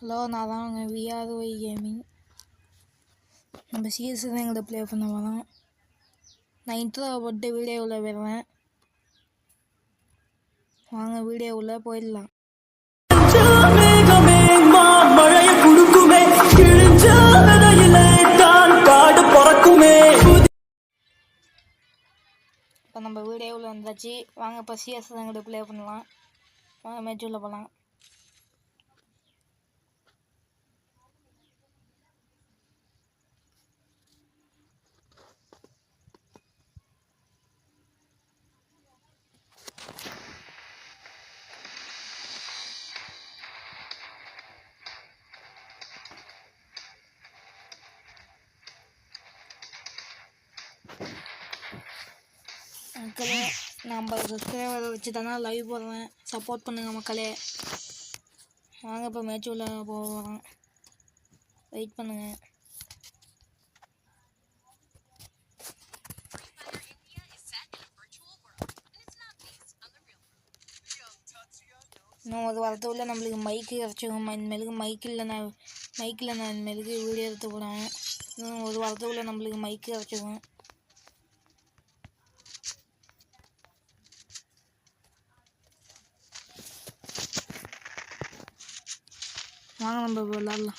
Hello, நான் தாங்க VRY gaming. நம்ம சிஎஸ் தான் எங்களை ப்ளே பண்ண வரோம். நான் இன்ட்ரோ போட்டு வீடியோவில் வருவேன். வாங்க வீடியோவில் போயிடலாம். இப்போ நம்ம வீடியோவில் வந்தாச்சு. வாங்க இப்போ சிஎஸ் தான் எங்களை ப்ளே பண்ணலாம். வாங்க மேட்ச் உள்ள போகலாம். மக்களே, நான் 50 சப்ஸ்கிரைபரை வச்சு தானே லைவ் போடுறேன். சப்போர்ட் பண்ணுங்கள் மக்களே. வாங்க இப்போ மேட்ச் உள்ள போகிறோம். வெயிட் பண்ணுங்கள். இன்னும் ஒரு வாரத்துக்குள்ள நம்மளுக்கு மைக்கு கிடச்சிக்கும். இனிமேலுக்கு மைக்கில் நான் இனிமேலுக்கு வீடியோ எடுத்து போடுவேன். இன்னும் ஒரு வாரத்துக்குள்ள நம்மளுக்கு மைக்கு கிடச்சிக்கும். வாங்க நம்ம விளாட்லாம்.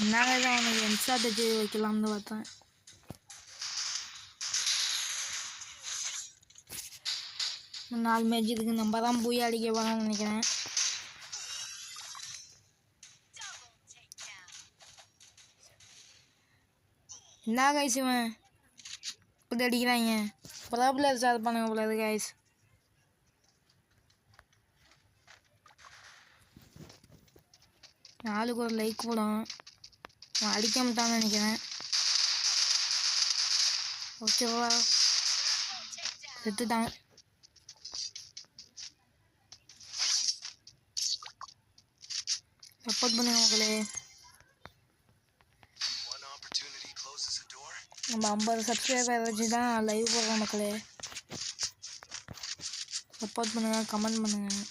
என்னங்க தான் அவனுக்கு இன்ஸ்டா தச்சு வைக்கலாம்னு பார்த்தேன். நாலு மேட்ச் இதுக்கு நம்ம தான் போய் அடிக்க போகிறோம்னு நினைக்கிறேன். என்ன காய்ஸ் இவன் இப்படி அடிக்கிறாங்க. ப்ராப்ளம் ஸ்டார்ட் பண்ணுங்க போல அது காய்ஸ். ஆளுக்கு ஒரு லைக் போடும். அவன் அடிக்க மாட்டான்னு நினைக்கிறேன். ஓகேவா, செத்துட்டான். சப்போர்ட் பண்ணுங்க மக்களே. நம்ம 50 சப்ஸ்கிரைபர் வச்சு தான் லைவ் போடுறோம் மக்களே. சப்போர்ட் பண்ணுங்கள், கமெண்ட் பண்ணுங்கள்.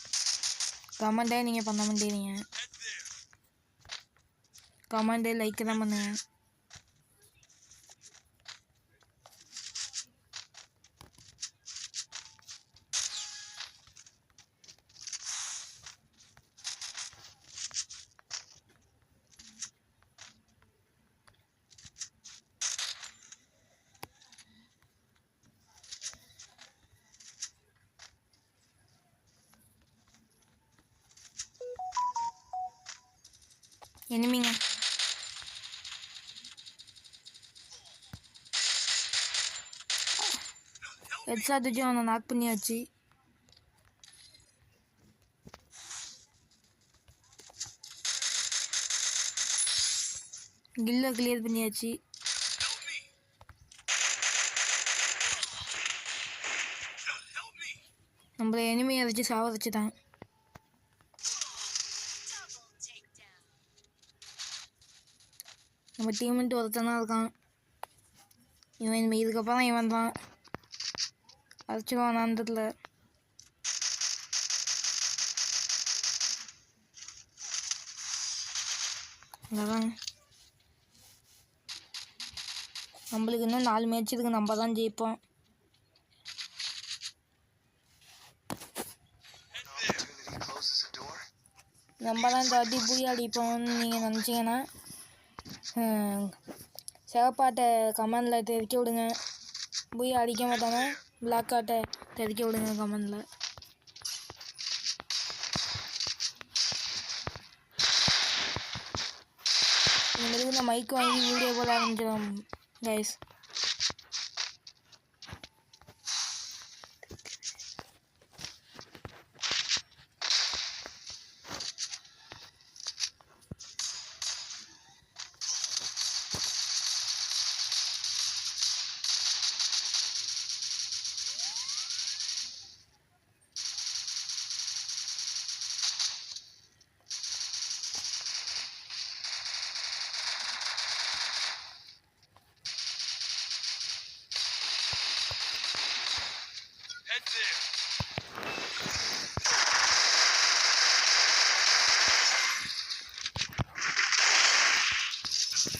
கமெண்டே நீங்கள் பண்ண மாட்டேறீங்க. கமெண்டே லைக் தான் பண்ணுங்கள். எனிமிங்க ஹெட்ஷாட் வச்சு அவனை நாக் பண்ணியாச்சு. கில்லை கிளியர் பண்ணியாச்சு. நம்மளை எனிமையை வச்சு சாவடிச்சுட்டான். நம்ம டீம்மெண்ட் ஒருத்தனா இருக்கான். இவன் இதுக்கப்புறம் இவன் தான் அடிச்சுடுவான். அந்தத்தில் அதான் நம்மளுக்கு இன்னும் 4 மேட்ச் இருக்கு. நம்ம தான் ஜெயிப்போம். நம்ம தான் இந்த வாட்டி பூய் அடிப்போம்னு நீங்கள் நினச்சிங்கன்னா சிவப்பாட்டை கமெண்டில் தெரிவிக்க விடுங்க. பூய் அடிக்க மாட்டாங்க. பிளாக் ஆட்டை தெரிவிக்க விடுங்க கமெண்டில். இனிமேலுக்கு இந்த மைக் வாங்கி வீடியோ போட ஆரம்பிச்சிடும் கைஸ்.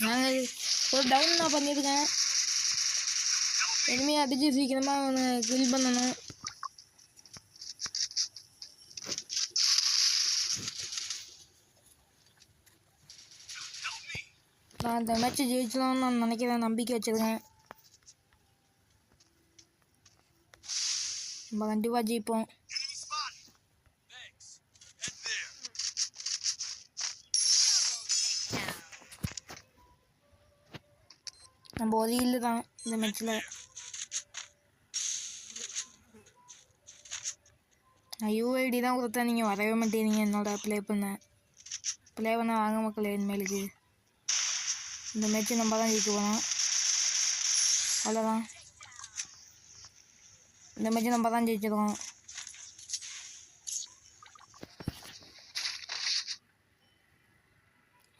நாங்கள் ஒரு டவுன் நான் பண்ணியிருக்கேன். இனிமேல் அடிச்சு சீக்கிரமாக அவனை கில் பண்ணணும். நான் இந்த மேட்ச் ஜெயிச்சலாம்னு நான் நினைக்கிறேன், நம்பிக்கை வச்சுருக்கேன். நம்ம கண்டிப்பாக ஜெயிப்போம். நம்ம ஒரு இல்லை தான் இந்த மேட்ச்சில். நான் யூஐடி தான் கொடுத்தேன், நீங்கள் வரவே மாட்டேறீங்க என்னோட ப்ளே பண்ண வாங்க மக்களே. இனிமேலுக்கு இந்த மேட்ச்சு நம்ம தான் ஜெயிக்க போகிறோம். அவ்வளோதான், இந்த மேட்ச்சு நம்ம தான் ஜெயிச்சிருக்கோம்.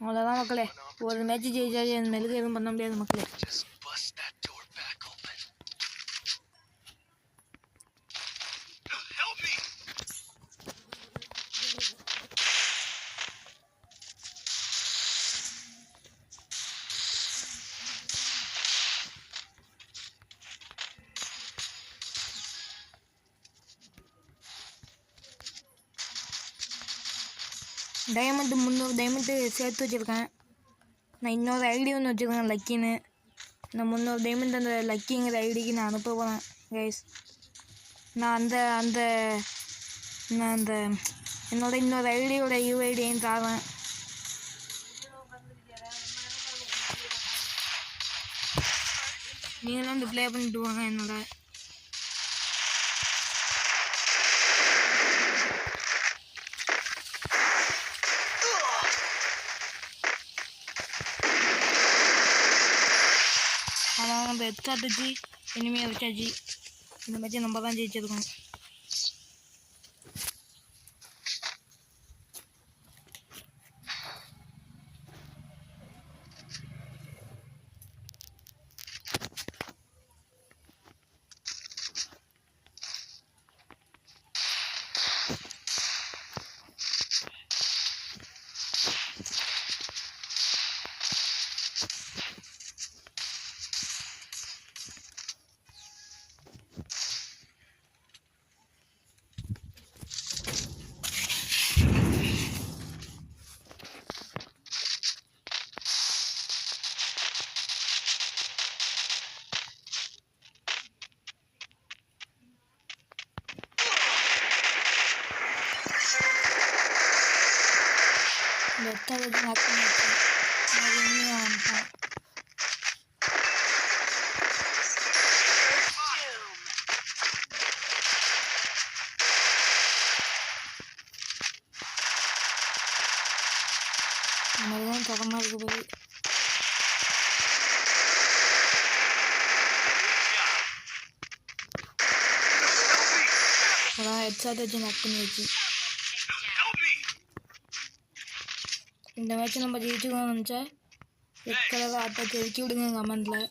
அவ்வளோதான் மக்களே, ஒரு மேட்ச்சு ஜெயிச்சாச்சு. இனிமேலுக்கு எதுவும் பண்ண முடியாது மக்களே. டைமண்ட் 300 டைமண்ட்டு சேர்த்து வச்சுருக்கேன். நான் இன்னொரு ஐடி ஒன்று வச்சுருக்கேன், லக்கின்னு. நான் 300 டைமண்ட் அந்த லக்கிங்கிற ஐடிக்கு நான் அனுப்ப போகிறேன் கைஸ். நான் அந்த என்னோட இன்னொரு ஐடியோட யூஐடியும் தரேன். நீங்களும் வந்து ப்ளே பண்ணிட்டு வாங்க என்னோட. ஆனால் நம்ம எத்தாட்டுச்சு இனிமேல் வச்சாச்சு. இந்த மேட்சை நம்ம தான் ஜெயிச்சிருக்கோம். எத்தாவது ஹாப்பி வந்துட்டான். நம்மளும் தரமாக இருக்க போது. அதான் ஹெட்ஷாட் வச்சு நாக் பண்ணி வச்சு. இந்த மேட்ச் நம்ம ஜெயிச்சுக்கணும்னு நினச்சா ரெட் கலர் ஆட்டை தெரிவிக்க விடுங்க கமெண்டில்.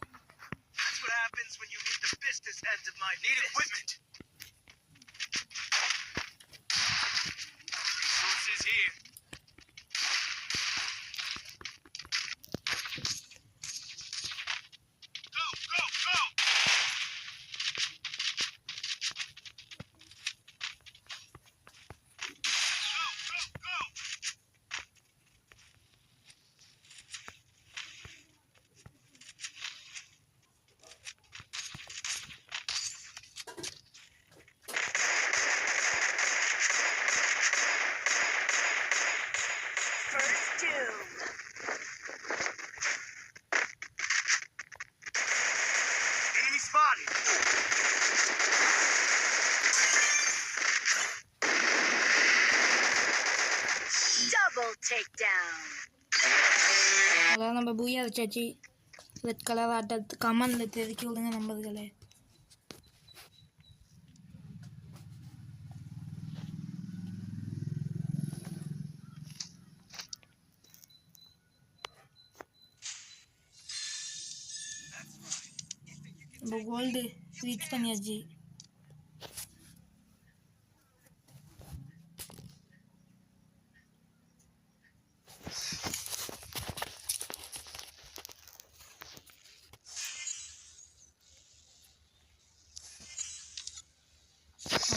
அதான் நம்ம பூயா வச்சாச்சு. ரெட் கலர் ஆட்டை கமெண்டில் தெரிவிக்க விடுங்க நம்பர்களே. நம்ம கோல்டு ரீச் பண்ணியாச்சு.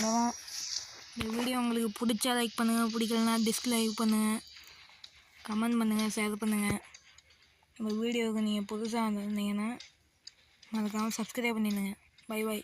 அவ்வளோதான். இந்த வீடியோ உங்களுக்கு பிடிச்சா லைக் பண்ணுங்கள், பிடிக்கலனா டிஸ்லைக் பண்ணுங்கள், கமெண்ட் பண்ணுங்கள், ஷேர் பண்ணுங்கள். இந்த வீடியோவுக்கு நீங்கள் புதுசாக வந்திருந்தீங்கன்னா மறக்காமல் சப்ஸ்கிரைப் பண்ணிடுங்க. Bye bye.